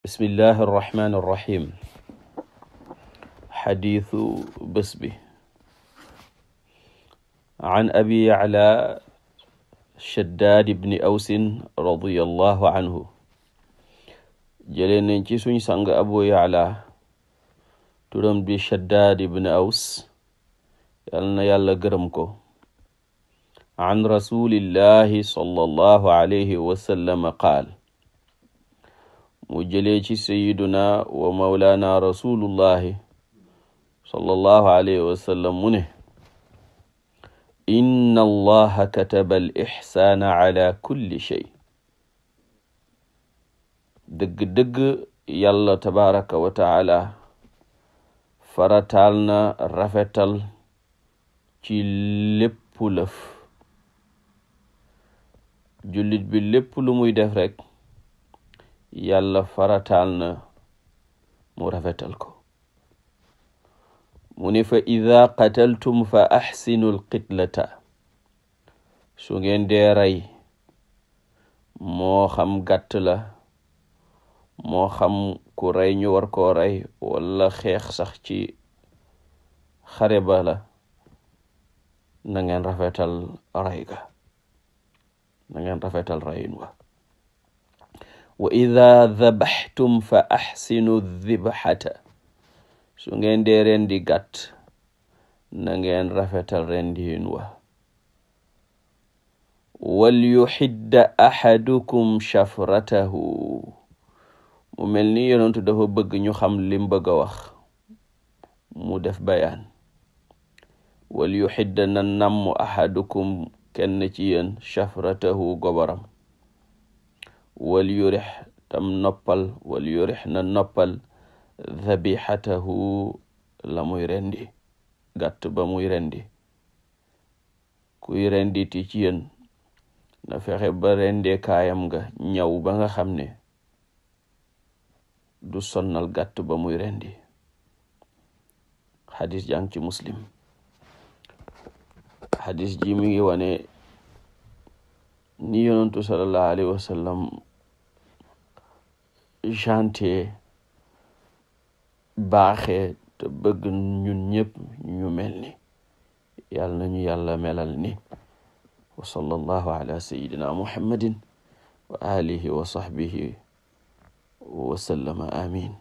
bismillahi arrahmani irrahim xadiisu bés bi an abi yacla shaddaad ibni awsin radiyallahu anhu jëlee nañ ci suñ sang abu yacla turam di shaddaad ibni aws yal na yàlla gërëm ko an rasulillahi sallallahu alayhi wa sallam qaal mu jëlee ci sayiduna wa mawlaana rasulullahi sallallahu alayhi wa sallam mu ne inna allaha kataba al ixsaana ala kulli shay dëgg-dëgg yàlla tabaraka wa taala farataal na rafetal ci lépp lëf jullit bi lépp lu muy def rek yàlla farataal na mu rafetal ko mu ne fa ida qataltum fa axsinu alqitlata su ngeen dee rey moo xam gàtt la moo xam ku rey ñu war koo rey wala xeex sax ci xare ba la na ngeen rafetal rey ga na ngeen rafetal reyin wa wa ida dabaxtum fa axsinu dibxata su ngeen dee rendi gàtt na ngeen rafetal rendiin wa wal yuxidda axadukum shafratahu mu mel ni yonentu dafa bëgg ñu xam lim bëgg a wax mu def bayaan wal yuxidda na namm axadukum kenn ci yéen shafratahu gobaram wal yurix tam noppal wal yurix na noppal dhabixatahu la muy rendi gàtt ba muy rendi kuy rendi ti ci yéen na fexe ba rendee kaayam nga ñaw ba nga xam ne du sonnal gàtt ba muy rendi xadis jàng ci muslim xadis ji mi ngi wane ni yonentu sallallahu alayhi wa sallam jante baaxee te bëgg ñun ñëpp ñu mel ni yàlla nañu yàlla melal ni wa sallallahu ala sayidina muhammadin wa alihi wa sahbihi wa sallama amin